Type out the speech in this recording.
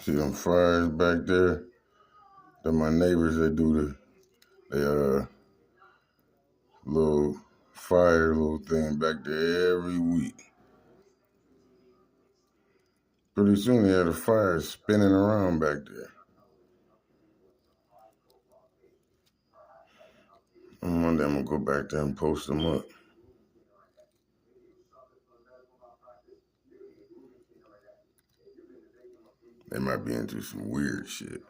See them fires back there? They're my neighbors that do the little fire little thing back there every week. Pretty soon they had a fire spinning around back there. One day I'm gonna go back there and post them up. They might be into some weird shit.